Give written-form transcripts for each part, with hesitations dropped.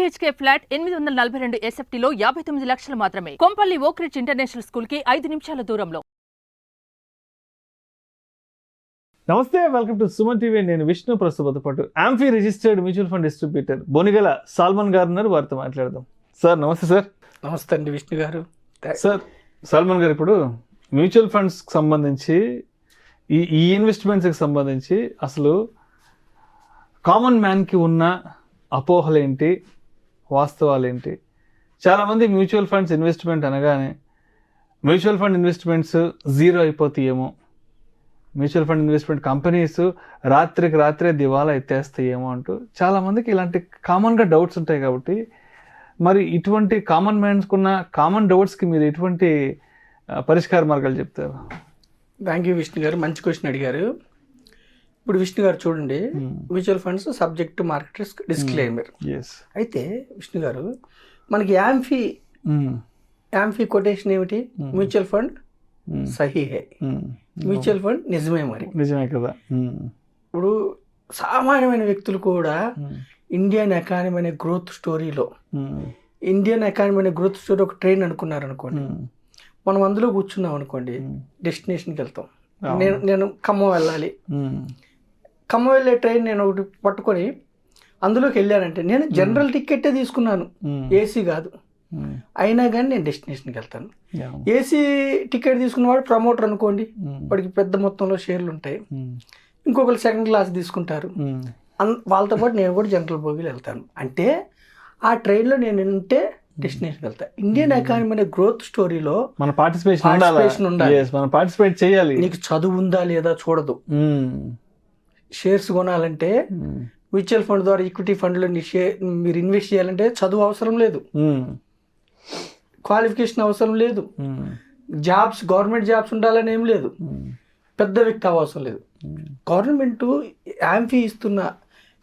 BHK flat 842 SFTలో 59 లక్షలు మాత్రమే. Kompally Oakridge international school కి 5 నిమిషాల దూరంలో. నమస్తే, వెల్కమ్ టు సుమన్ టీవీ. నేను విష్ణు. ప్రస్తుతంతో పాటు AMFI registered mutual fund distributor Bonigala Salmon గారు ఉన్నారు. వారితో మాట్లాడదాం. సార్ నమస్తే. సార్ నమస్తే అండి విష్ణు గారు. సార్ సాల్మన్ గారు, ఇప్పుడు మ్యూచువల్ ఫండ్స్కి సంబంధించి ఈ ఇన్వెస్ట్మెంట్స్కి సంబంధించి అసలు కామన్ మ్యాన్కి ఉన్న అపోహలేంటి, వాస్తవాలేంటి? చాలామంది మ్యూచువల్ ఫండ్స్ ఇన్వెస్ట్మెంట్ అనగానే మ్యూచువల్ ఫండ్ ఇన్వెస్ట్మెంట్స్ జీరో అయిపోతాయేమో, మ్యూచువల్ ఫండ్ ఇన్వెస్ట్మెంట్ కంపెనీస్ రాత్రికి రాత్రే దివాలా ఎత్తేస్తాయేమో అంటూ చాలామందికి ఇలాంటి కామన్గా డౌట్స్ ఉంటాయి. కాబట్టి మరి ఇటువంటి కామన్ మ్యాన్స్కున్న కామన్ డౌట్స్కి మీరు ఎటువంటి పరిష్కార మార్గాలు చెప్తారు? థ్యాంక్ యూ విష్ణు గారు, మంచి క్వశ్చన్ అడిగారు. ఇప్పుడు విష్ణు గారు చూడండి, mutual funds subject to market risk disclaimer. అయితే విష్ణు గారు, మనకి యాంఫీ కొటేషన్ ఏమిటి? Mutual fund Sahih high, mutual fund నిజమే. మరి నిజమే కదా. ఇప్పుడు సామాన్యమైన వ్యక్తులు కూడా ఇండియన్ ఎకానమీ అనే గ్రోత్ స్టోరీలో ఒక ట్రైన్ అనుకున్నారు అనుకోండి, మనం అందులో కూర్చున్నాం అనుకోండి, డెస్టినేషన్కి వెళ్తాం. నేను ఖమ్మం వెళ్ళాలి, ఖమ్మం వెళ్ళే ట్రైన్ నేను ఒకటి పట్టుకొని అందులోకి వెళ్ళానంటే నేను జనరల్ టికెట్టే తీసుకున్నాను, ఏసీ కాదు. అయినా కానీ నేను డెస్టినేషన్కి వెళ్తాను. ఏసీ టికెట్ తీసుకున్నవాడు ప్రమోటర్ అనుకోండి, వాడికి పెద్ద మొత్తంలో షేర్లు ఉంటాయి. ఇంకొకరు సెకండ్ క్లాస్ తీసుకుంటారు, వాళ్ళతో పాటు నేను కూడా జనరల్ బోగీలు వెళ్తాను. అంటే ఆ ట్రైన్లో నేను ఉంటే డెస్టినేషన్ వెళ్తా. ఇండియన్ ఎకానమీ అనే గ్రోత్ స్టోరీలో మన పార్టిసిపేషన్ ఉండాలి. మనం పార్టిసిపేట్ చేయాలి. నీకు చదువు ఉందా లేదా చూడదు. షేర్స్ కొనాలంటే మ్యూచువల్ ఫండ్ ద్వారా ఈక్విటీ ఫండ్లో మీరు ఇన్వెస్ట్ చేయాలంటే చదువు అవసరం లేదు, క్వాలిఫికేషన్ అవసరం లేదు, జాబ్స్ గవర్నమెంట్ జాబ్స్ ఉండాలని ఏం లేదు, పెద్ద వ్యక్తి అవసరం లేదు. గవర్నమెంట్ యాంఫీ ఇస్తున్న,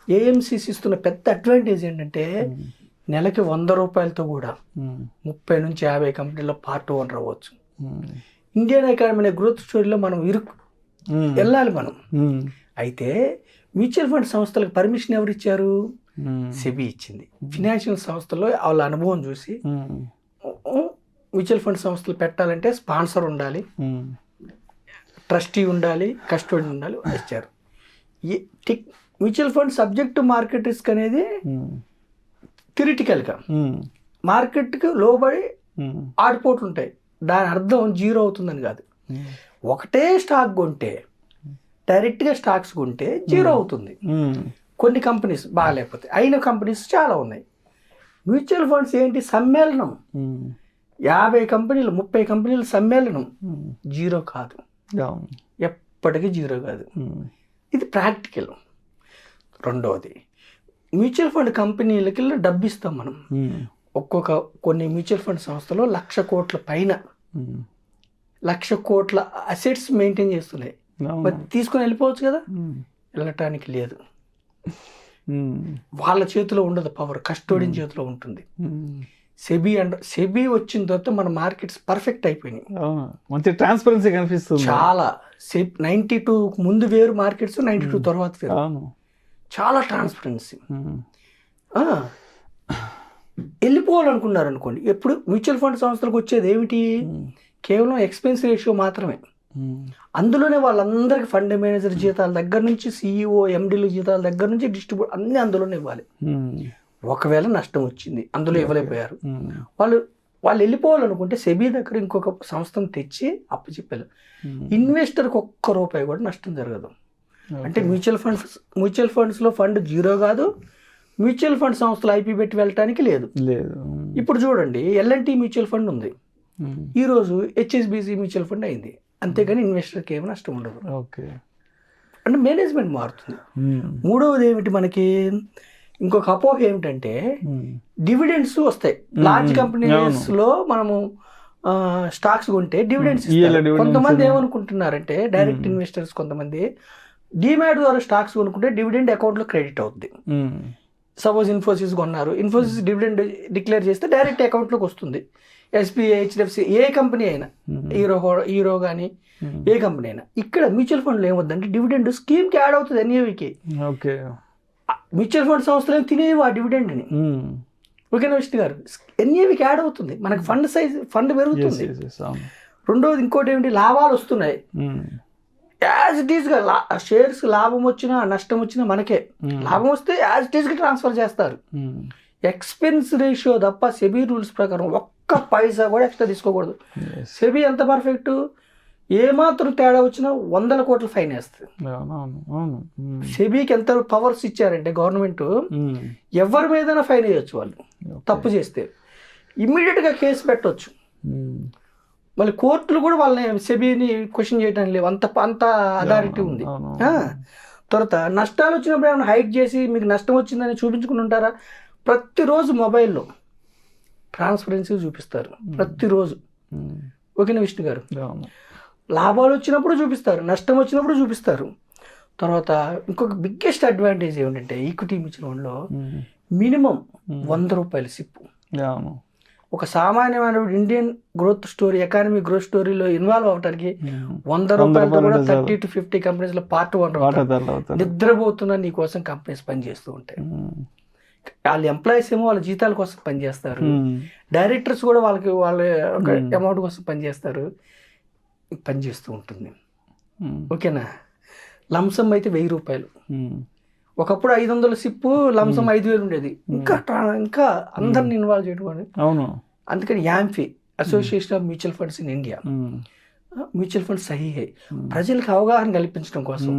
ఏఎంసీస్ ఇస్తున్న పెద్ద అడ్వాంటేజ్ ఏంటంటే నెలకి 100 రూపాయలతో కూడా 30 నుంచి 50 కంపెనీలో పార్ట్ ఓనర్ అవ్వచ్చు. ఇండియన్ ఎకానమీ గ్రోత్ స్టోరీలో మనం వెళ్ళాలి మనం. అయితే మ్యూచువల్ ఫండ్ సంస్థలకు పర్మిషన్ ఎవరు ఇచ్చారు? సెబీ ఇచ్చింది. ఫినాన్షియల్ సంస్థల్లో వాళ్ళ అనుభవం చూసి మ్యూచువల్ ఫండ్ సంస్థలు పెట్టాలంటే స్పాన్సర్ ఉండాలి, ట్రస్టీ ఉండాలి, కస్టోడియన్ ఉండాలి, ఇచ్చారు. Mutual fund subject to market risk అనేది థియరిటికల్గా మార్కెట్కి లోబడి ఆడిపోట్లు ఉంటాయి. దాని అర్థం జీరో అవుతుందని కాదు. ఒకటే స్టాక్ కొంటే, డైరెక్ట్గా స్టాక్స్ కొంటే జీరో అవుతుంది. కొన్ని కంపెనీస్ బాగాలేకపోతాయి, అయిన కంపెనీస్ చాలా ఉన్నాయి. మ్యూచువల్ ఫండ్స్ ఏంటి? సమ్మేళనం. 50 కంపెనీలు 30 కంపెనీల సమ్మేళనం. జీరో కాదు, ఎప్పటికీ జీరో కాదు. ఇది ప్రాక్టికల్. రెండవది, మ్యూచువల్ ఫండ్ కంపెనీలకి డబ్బు ఇస్తాం మనం. కొన్ని మ్యూచువల్ ఫండ్ సంస్థలు 1,00,000 కోట్ల పైన 1,00,000 కోట్ల అసెట్స్ మెయింటైన్ చేస్తున్నాయి. మరి తీసుకొని వెళ్ళిపోవచ్చు కదా, వెళ్ళటానికి లేదు. వాళ్ళ చేతిలో ఉండదు పవర్, కస్టోడియన్ చేతిలో ఉంటుంది. సెబీ వచ్చిన తర్వాత మన మార్కెట్స్ పర్ఫెక్ట్ అయిపోయినాయి. మంచి ట్రాన్స్పరెన్సీ కనిపిస్తుంది. చాలా 92 ముందు వేరు మార్కెట్స్, 92 తర్వాత వేరు. చాలా ట్రాన్స్పరెన్సీ. వెళ్ళిపోవాలనుకున్నారు అనుకోండి, ఎప్పుడు మ్యూచువల్ ఫండ్ సంస్థలకు వచ్చేది ఏమిటి? కేవలం ఎక్స్పెన్స్ రేషియో మాత్రమే. అందులోనే వాళ్ళందరికీ ఫండ్ మేనేజర్ జీతాల దగ్గర నుంచి CEO MDల జీతాల దగ్గర నుంచి డిస్ట్రిబ్యూటర్ అన్నీ అందులోనే ఇవ్వాలి. ఒకవేళ నష్టం వచ్చింది, అందులో ఇవ్వలేకపోయారు, వాళ్ళు వెళ్ళిపోవాలనుకుంటే సెబీ దగ్గర ఇంకొక సంస్థను తెచ్చి అప్పచెప్పారు. ఇన్వెస్టర్కి ₹1 కూడా నష్టం జరగదు. అంటే మ్యూచువల్ ఫండ్స్లో ఫండ్ జీరో కాదు, మ్యూచువల్ ఫండ్ సంస్థలు IP పెట్టి వెళ్ళటానికి లేదు. ఇప్పుడు చూడండి, L&T మ్యూచువల్ ఫండ్ ఉంది, ఈరోజు HSBC మ్యూచువల్ ఫండ్ అయింది. అంతేగాని ఇన్వెస్టర్కి ఏమి నష్టం ఉండదు. అంటే మేనేజ్మెంట్ మారుతుంది. మూడవది ఏమిటి, మనకి ఇంకొక అపోహ ఏమిటంటే డివిడెండ్స్ వస్తాయి. లార్జ్ కంపెనీస్లో మనము స్టాక్స్ కొంటే డివిడెండ్స్ ఇస్తారు. కొంతమంది ఏమనుకుంటున్నారంటే, డైరెక్ట్ ఇన్వెస్టర్స్ కొంతమంది డిమాట్ ద్వారా స్టాక్స్ కొనుక్కుంటే డివిడెండ్ అకౌంట్లో క్రెడిట్ అవుతుంది. సపోజ్ ఇన్ఫోసిస్ కొన్నారు, ఇన్ఫోసిస్ డివిడెండ్ డిక్లేర్ చేస్తే డైరెక్ట్ అకౌంట్లోకి వస్తుంది. SBI, HDFC, ఏ కంపెనీ అయినా, హీరో కానీ ఏ కంపెనీ అయినా. ఇక్కడ మ్యూచువల్ ఫండ్లో ఏమవుతుందంటే డివిడెండ్ స్కీమ్కి యాడ్ అవుతుంది, NAVకి. మ్యూచువల్ ఫండ్ సంస్థలు తినేవి ఆ డివిడెండ్ని. ఓకేనా విష్ణు గారు, ఎన్ఏవికి యాడ్ అవుతుంది, మనకి ఫండ్ పెరుగుతుంది. రెండోది ఇంకోటి ఏమిటి, లాభాలు వస్తున్నాయి. యాజ్ ఇట్ ఈస్గా షేర్స్ లాభం వచ్చినా నష్టం వచ్చినా మనకే. లాభం వస్తే యాజ్ ఇట్ ఈస్గా ట్రాన్స్ఫర్ చేస్తారు. ఎక్స్పెన్స్ రేషియో తప్ప సెబీ రూల్స్ ప్రకారం ఒక్క పైసా కూడా ఎక్స్ట్రా తీసుకోకూడదు. సెబీ ఎంత పర్ఫెక్ట్, ఏమాత్రం తేడా వచ్చినా 100 కోట్ల ఫైన్ వేస్తుంది. సెబీకి ఎంత పవర్స్ ఇచ్చారంటే గవర్నమెంట్, ఎవరి మీదైనా ఫైన్ వేయచ్చు. వాళ్ళు తప్పు చేస్తే ఇమ్మీడియట్గా కేసు పెట్టవచ్చు. మళ్ళీ కోర్టులు కూడా వాళ్ళని సెబీని క్వశ్చన్ చేయడం లేవు, అంత అథారిటీ ఉంది. తర్వాత నష్టాలు వచ్చినప్పుడు ఏమైనా హైడ్ చేసి మీకు నష్టం వచ్చిందని చూపించుకుని ఉంటారా? ప్రతిరోజు మొబైల్లో ట్రాన్స్పరెన్సీ చూపిస్తారు, ప్రతిరోజు. ఓకేనా విష్ణు గారు, లాభాలు వచ్చినప్పుడు చూపిస్తారు, నష్టం వచ్చినప్పుడు చూపిస్తారు. తర్వాత ఇంకొక బిగ్గెస్ట్ అడ్వాంటేజ్ ఏమిటంటే ఈక్విటీ మ్యూచువల్ ఫండ్లో మినిమం 100 రూపాయలు సిప్పు. ఒక సామాన్యమైన Indian growth story, economy growth స్టోరీలో ఇన్వాల్వ్ అవడానికి 100 రూపాయలతో కూడా 30 to 50 కంపెనీస్లో పార్ట్ 1 నిద్రపోతున్నా నీ కోసం కంపెనీస్ పనిచేస్తూ ఉంటాయి. వాళ్ళ ఎంప్లాయీస్ ఏమో వాళ్ళ జీతాల కోసం పనిచేస్తారు, డైరెక్టర్స్ కూడా వాళ్ళ ఒక అమౌంట్ కోసం పనిచేస్తూ ఉంటుంది. ఓకేనా, లంసం అయితే 1000 రూపాయలు. ఒకప్పుడు 500 సిప్పు, లంసం 5000 ఉండేది. ఇంకా అందరిని ఇన్వాల్వ్ చేయడం. అవును, అందుకని amphi, association of mutual funds in India, mutual funds Sahih ప్రజలకు అవగాహన కల్పించడం కోసం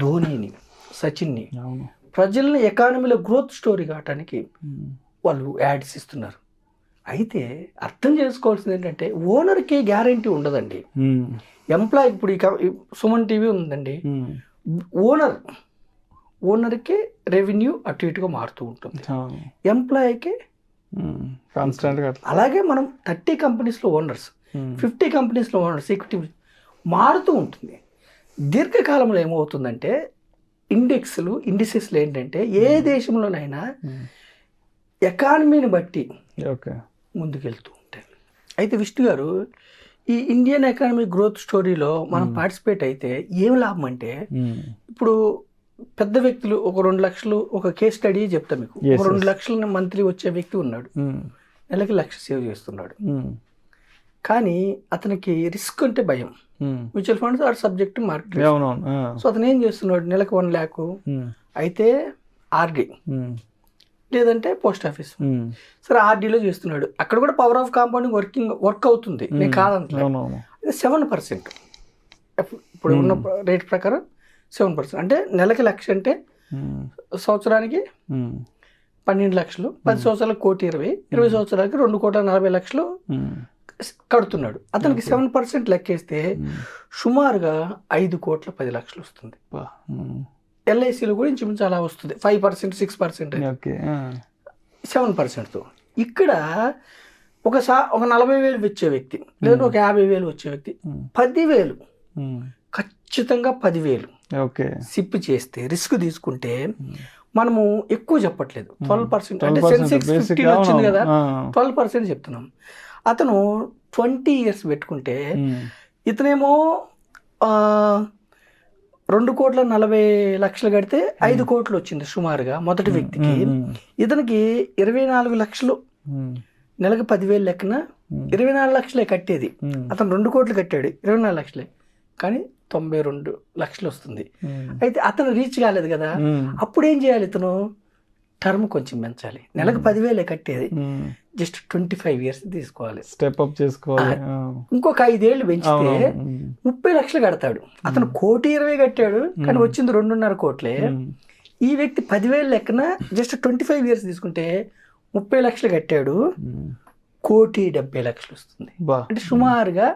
ధోనిని, సచిన్ని, ప్రజల్ని ఎకానమీలో గ్రోత్ స్టోరీ కావటానికి వాళ్ళు యాడ్స్ ఇస్తున్నారు. అయితే అర్థం చేసుకోవాల్సింది ఏంటంటే ఓనర్కి గ్యారంటీ ఉండదండి. ఎంప్లాయీ, ఇప్పుడు ఈ సుమన్ టీవీ ఉందండి, ఓనర్కి రెవెన్యూ అటు ఇటుగా మారుతూ ఉంటుంది, ఎంప్లాయీకి కాన్స్టెంట్గా. అలాగే మనం 30 కంపెనీస్లో ఓనర్స్, 50 కంపెనీస్లో ఓనర్స్, ఈక్విటీ మారుతూ ఉంటుంది. దీర్ఘకాలంలో ఏమవుతుందంటే ఇండిసెస్లు ఏంటంటే ఏ దేశంలోనైనా ఎకానమీని బట్టి ముందుకెళ్తూ ఉంటాయి. అయితే విష్ణు గారు, ఈ ఇండియన్ ఎకానమీ గ్రోత్ స్టోరీలో మనం పార్టిసిపేట్ అయితే ఏం లాభం అంటే, ఇప్పుడు పెద్ద వ్యక్తులు ఒక 2 లక్షలు, ఒక కేస్ స్టడీ చెప్తా మీకు, ఒక 2 లక్షల మంత్లీ వచ్చే వ్యక్తి ఉన్నాడు, నెలకి 1 లక్ష సేవ్ చేస్తున్నాడు. కానీ అతనికి రిస్క్ అంటే భయం. Mutual funds are subject market. So అతను ఏం చేస్తున్నాడు, నెలకు 1 lakh అయితే ఆర్డీ లేదంటే పోస్ట్ ఆఫీస్. సరే ఆర్డీలో చేస్తున్నాడు, అక్కడ కూడా పవర్ ఆఫ్ కాంపౌండింగ్ వర్క్ అవుతుంది, నేను కాదంటే. 7%, ఇప్పుడు ఉన్న రేట్ ప్రకారం 7%, అంటే నెలకి 1 లక్ష అంటే సంవత్సరానికి 12 లక్షలు, 10 సంవత్సరాలకు 1,20,000, 20 సంవత్సరాలకి 2,40,00,000 కడుతున్నాడు. అతనికి 7% లెక్కేస్తే సుమారుగా 5,10,00,000 వస్తుంది. ఎల్ఐసిలో కూడా ఇంచుమించు అలా వస్తుంది, 5%, 6%, 7%తో. ఇక్కడ ఒక 40,000 వచ్చే వ్యక్తి లేదా ఒక 50,000 వచ్చే వ్యక్తి 10,000 ఖచ్చితంగా 10,000 సిప్ చేస్తే, రిస్క్ తీసుకుంటే, మనము ఎక్కువ చెప్పట్లేదు, 12%, అంటే సెన్సెక్స్ 15 వచ్చింది కదా, 12% చెప్తున్నాం. అతను 20 years పెట్టుకుంటే, ఇతనేమో 2,40,00,000 కడితే 5 కోట్లు వచ్చింది సుమారుగా మొదటి వ్యక్తికి. ఇతనికి 24 లక్షలు, నెలకు 10,000 లెక్కన 24 లక్షలే కట్టేది. అతను 2 కోట్లు కట్టాడు, 24 లక్షలే, కానీ 92 లక్షలు వస్తుంది. అయితే అతను రీచ్ కాలేదు కదా, అప్పుడు ఏం చేయాలి, ఇతను టర్మ్ కొంచెం పెంచాలి. నెలకు 10,000 కట్టేది, జస్ట్ 25 years తీసుకోవాలి, స్టెప్ అప్ చేసుకోవాలి. ఇంకొక 5 ఏళ్ళు పెంచితే 30 లక్షలు కడతాడు. అతను 1,20,000 కట్టాడు, కానీ వచ్చింది 2.5 కోట్లే. ఈ వ్యక్తి 10,000 లెక్కన జస్ట్ 25 years తీసుకుంటే 30 లక్షలు కట్టాడు, 1,70,00,000 వస్తుంది. అంటే సుమారుగా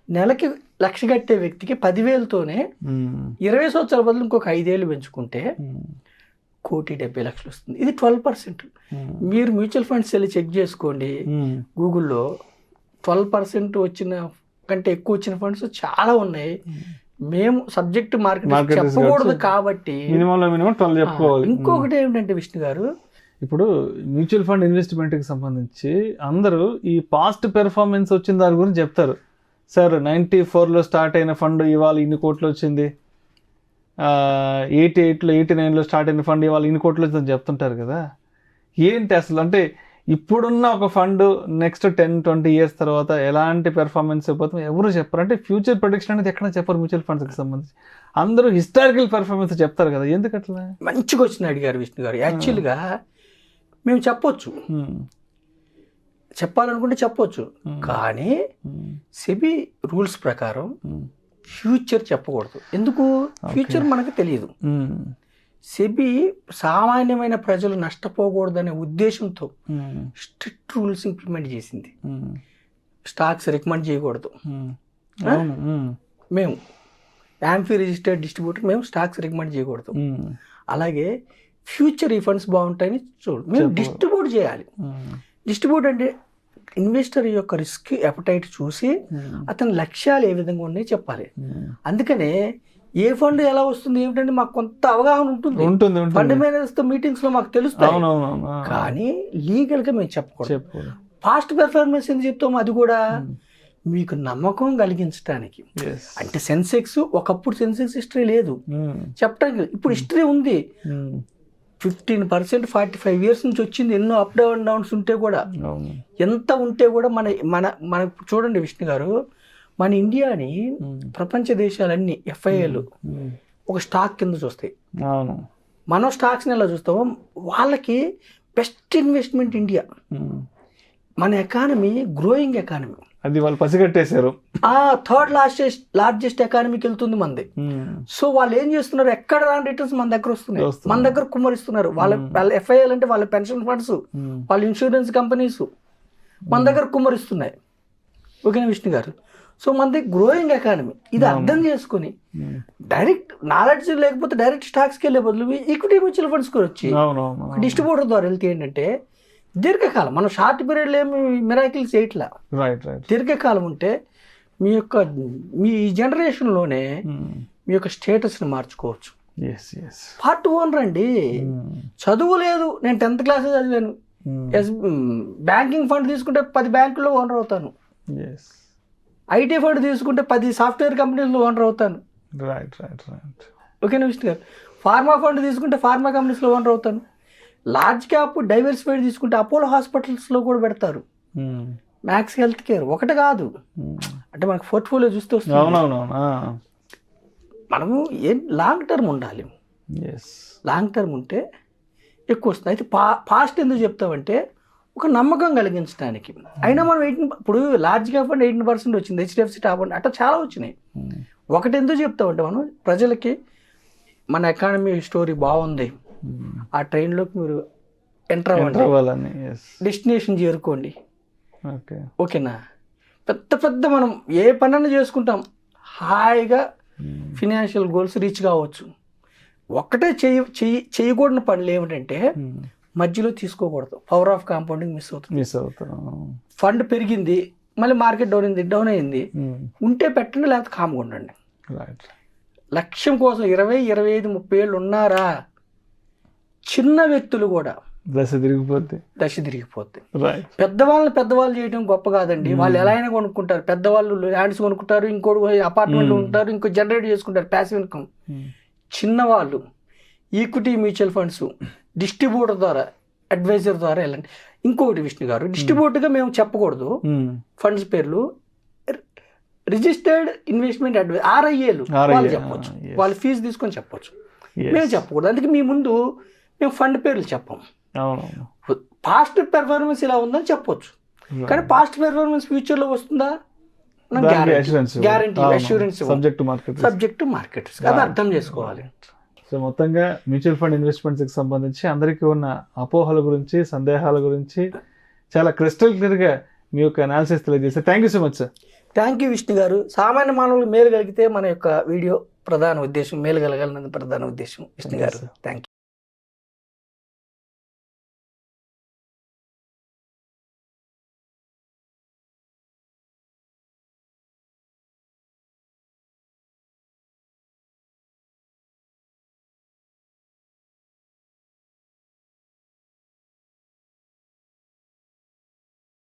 నెలకి 1 లక్ష కట్టే వ్యక్తికి 10,000తోనే 20 సంవత్సరాల బదులు ఇంకొక 5 ఏళ్ళు పెంచుకుంటే 1,70,00,000 వస్తుంది. ఇది 12%. మీరు మ్యూచువల్ ఫండ్స్ వెళ్ళి చెక్ చేసుకోండి గూగుల్లో, 12% వచ్చిన కంటే ఎక్కువ వచ్చిన ఫండ్స్ చాలా ఉన్నాయి. మేము సబ్జెక్ట్ మార్కెట్ చెప్పకూడదు కాబట్టి ఇంకొకటి ఏమిటంటే విష్ణు గారు, ఇప్పుడు మ్యూచువల్ ఫండ్ ఇన్వెస్ట్మెంట్కి సంబంధించి అందరూ ఈ పాస్ట్ పెర్ఫార్మెన్స్ వచ్చిన దాని గురించి చెప్తారు. సార్ 94లో స్టార్ట్ అయిన ఫండ్ ఇవాళ ఇన్ని కోట్లు వచ్చింది, 88లో 89లో స్టార్ట్ అయిన ఫండ్ ఇవాళ ఇన్ని కోట్లు వచ్చిందని చెప్తుంటారు కదా. ఏంటి అసలు, అంటే ఇప్పుడున్న ఒక ఫండ్ నెక్స్ట్ 10-20 ఇయర్స్ తర్వాత ఎలాంటి పెర్ఫార్మెన్స్ అయిపోతుంది ఎవరు చెప్పరు. అంటే ఫ్యూచర్ ప్రొడిక్షన్ అనేది ఎక్కడ చెప్పరు మ్యూచువల్ ఫండ్స్కి సంబంధించి. అందరూ హిస్టారికల్ పెర్ఫార్మెన్స్ చెప్తారు కదా, ఎందుకు అట్లా? మంచి క్వశ్చన్ అడిగారు విష్ణు గారు. యాక్చువల్గా మేము చెప్పొచ్చు, చెప్పాలనుకుంటే చెప్పొచ్చు, కానీ సెబీ రూల్స్ ప్రకారం ఫ్యూచర్ చెప్పకూడదు. ఎందుకు? ఫ్యూచర్ మనకు తెలియదు. సెబీ సామాన్యమైన ప్రజలు నష్టపోకూడదనే ఉద్దేశంతో స్ట్రిక్ట్ రూల్స్ ఇంప్లిమెంట్ చేసింది. స్టాక్స్ రికమెండ్ చేయకూడదు. మేము యాంఫీ రిజిస్టర్డ్ డిస్ట్రిబ్యూటర్, మేము స్టాక్స్ రికమెండ్ చేయకూడదు. అలాగే ఫ్యూచర్ ఈ ఫండ్స్ బాగుంటాయని చూడు, మేము డిస్ట్రిబ్యూట్ చేయాలి. డిస్ట్రిబ్యూట్ అంటే ఇన్వెస్టర్ యొక్క రిస్క్ అపటైట్ చూసి అతని లక్ష్యాలు ఏ విధంగా ఉన్నాయో చెప్పాలి. అందుకనే ఏ ఫండ్ ఎలా వస్తుంది ఏమిటంటే మాకు కొంత అవగాహన ఉంటుంది. ఫండ్ మేనేజర్స్ తో మీటింగ్స్ లో మాకు తెలుస్తాయి, కానీ లీగల్ గా మేము చెప్పకూడదు. పాస్ట్ పెర్ఫార్మెన్స్ ఎందుకు చెప్తాము? అది కూడా మీకు నమ్మకం కలిగించడానికి. అంటే సెన్సెక్స్ ఒకప్పుడు సెన్సెక్స్ హిస్టరీ లేదు చెప్పడానికి, ఇప్పుడు హిస్టరీ ఉంది. 15% 45 years నుంచి వచ్చింది. ఎన్నో అప్ అండ్ డౌన్స్ ఉంటే కూడా, ఎంత ఉంటే కూడా మన చూడండి విష్ణు గారు, మన ఇండియాని ప్రపంచ దేశాలన్నీ ఎఫ్ఐఏలు ఒక స్టాక్ కింద చూస్తాయి. మనం స్టాక్స్ని ఎలా చూస్తామో వాళ్ళకి బెస్ట్ ఇన్వెస్ట్మెంట్ ఇండియా. మన ఎకానమీ గ్రోయింగ్ ఎకానమీ, అది వాళ్ళు పసిగట్టేశారు. థర్డ్ లార్జెస్ట్ ఎకానమీకి వెళ్తుంది మనది. సో వాళ్ళు ఏం చేస్తున్నారు, ఎక్కడ రాని రిటర్న్స్ మన దగ్గర వస్తున్నాయి, మన దగ్గర కుమ్మరిస్తున్నారు. వాళ్ళ ఎఫ్ఐఎల్ అంటే వాళ్ళ పెన్షన్ ఫండ్స్, వాళ్ళ ఇన్సూరెన్స్ కంపెనీస్ మన దగ్గర కుమ్మరిస్తున్నాయి. ఓకేనా విష్ణు గారు? సో మనది గ్రోయింగ్ ఎకానమీ. ఇది అర్థం చేసుకుని డైరెక్ట్ నాలెడ్జ్ లేకపోతే డైరెక్ట్ స్టాక్స్కి వెళ్ళే బదులు ఈక్విటీ మ్యూచువల్ ఫండ్స్ వచ్చి డిస్ట్రిబ్యూటర్ ద్వారా వెళ్తే ఏంటంటే దీర్ఘకాలం, మనం షార్ట్ పీరియడ్లో ఏమి మిరాకిల్స్ చేయట్లా. దీర్ఘకాలం ఉంటే మీ జనరేషన్లోనే మీ యొక్క స్టేటస్ని మార్చుకోవచ్చు. పార్ట్ ఓనర్ అండి, చదువు లేదు, నేను 10th క్లాస్ చదివాను, బ్యాంకింగ్ ఫండ్ తీసుకుంటే 10 బ్యాంకుల్లో ఓనర్ అవుతాను, ఐటీ ఫండ్ తీసుకుంటే 10 సాఫ్ట్వేర్ కంపెనీస్లో ఓనర్ అవుతాను. ఓకేనా విష్ణు గారు? ఫార్మా ఫండ్ తీసుకుంటే ఫార్మా కంపెనీస్లో ఓనర్ అవుతాను. లార్జ్ క్యాప్ డైవర్సిఫైడ్ తీసుకుంటే అపోలో హాస్పిటల్స్లో కూడా పెడతారు, మ్యాక్స్ హెల్త్ కేర్. ఒకటి కాదు, అంటే మనకు పోర్ట్ఫోలియో చూస్తూ వస్తుంది. మనము ఏం లాంగ్ టర్మ్ ఉండాలి, లాంగ్ టర్మ్ ఉంటే ఎక్కువ వస్తుంది. అయితే పాస్ట్ ఎందుకు చెప్తామంటే ఒక నమ్మకం కలిగించడానికి. అయినా మనం ఇప్పుడు లార్జ్ క్యాప్ ఫండ్ 18% వచ్చింది, హెచ్డిఎఫ్సి టాప్ అండ్ అట్లా చాలా వచ్చినాయి. ఒకటి ఎందుకు చెప్తామంటే మనం ప్రజలకి మన ఎకానమీ స్టోరీ బాగుంది, ఆ ట్రైన్లోకి మీరు ఎంటర్ అవ్వండి, డెస్టినేషన్ చేరుకోండి. ఓకేనా? పెద్ద మనం ఏ పనైనా చేసుకుంటాం, హాయిగా ఫినాన్షియల్ గోల్స్ రీచ్ కావచ్చు. ఒక్కటే చేయకూడని పనులు ఏమిటంటే మధ్యలో తీసుకోకూడదు. పవర్ ఆఫ్ కాంపౌండింగ్ మిస్ అవుతుంది. ఫండ్ పెరిగింది, మళ్ళీ మార్కెట్ డౌన్ అయింది, ఉంటే పెట్టండి, లేకపోతే కామ్గా ఉండండి. లక్ష్యం కోసం 20, 25, 30 ఏళ్ళు ఉన్నారా, చిన్న వ్యక్తులు కూడా దశ తిరిగిపోద్ది. పెద్దవాళ్ళు చేయడం గొప్ప కాదండి. వాళ్ళు ఎలా అయినా కొనుక్కుంటారు, పెద్దవాళ్ళు ల్యాండ్స్ కొనుక్కుంటారు, ఇంకోటి అపార్ట్మెంట్ ఉంటారు, ఇంకో జనరేట్ చేసుకుంటారు ప్యాసివ్ ఇన్కమ్. చిన్నవాళ్ళు ఈక్విటీ మ్యూచువల్ ఫండ్స్ డిస్ట్రిబ్యూటర్ ద్వారా, అడ్వైజర్ ద్వారా వెళ్ళండి. ఇంకొకటి విష్ణు గారు, డిస్ట్రిబ్యూటర్గా మేము చెప్పకూడదు ఫండ్స్ పేర్లు, రిజిస్టర్డ్ ఇన్వెస్ట్మెంట్ అడ్వైజర్ RIAలు వాళ్ళు చెప్పొచ్చు, వాళ్ళు ఫీజు తీసుకొని చెప్పొచ్చు, మేము చెప్పకూడదు. అందుకే మీ ముందు మేము ఫండ్ పేర్లు చెప్పాము. పాస్ట్ పెర్ఫార్మెన్స్ ఇలా ఉందని చెప్పొచ్చు, కానీ పాస్ట్ పెర్ఫార్మెన్స్ ఫ్యూచర్లో వస్తుందా guarantee, assurance subject to market, అది అర్థం చేసుకోవాలి. సో మొత్తంగా మ్యూచువల్ ఫండ్ ఇన్వెస్ట్మెంట్స్కి సంబంధించి అందరికీ ఉన్న అపోహల గురించి, సందేహాల గురించి చాలా క్రిస్టల్ క్లియర్గా మీ యొక్క అనాలిసిస్ తెలియజేస్తారు. Thank you so much sir. Thank you Vishnu గారు. సామాన్య మానవులు మేలు కలిగితే మన యొక్క వీడియో ప్రధాన ఉద్దేశం, మేలు కలగాలన్నది ప్రధాన ఉద్దేశం విష్ణు గారు. Thank you.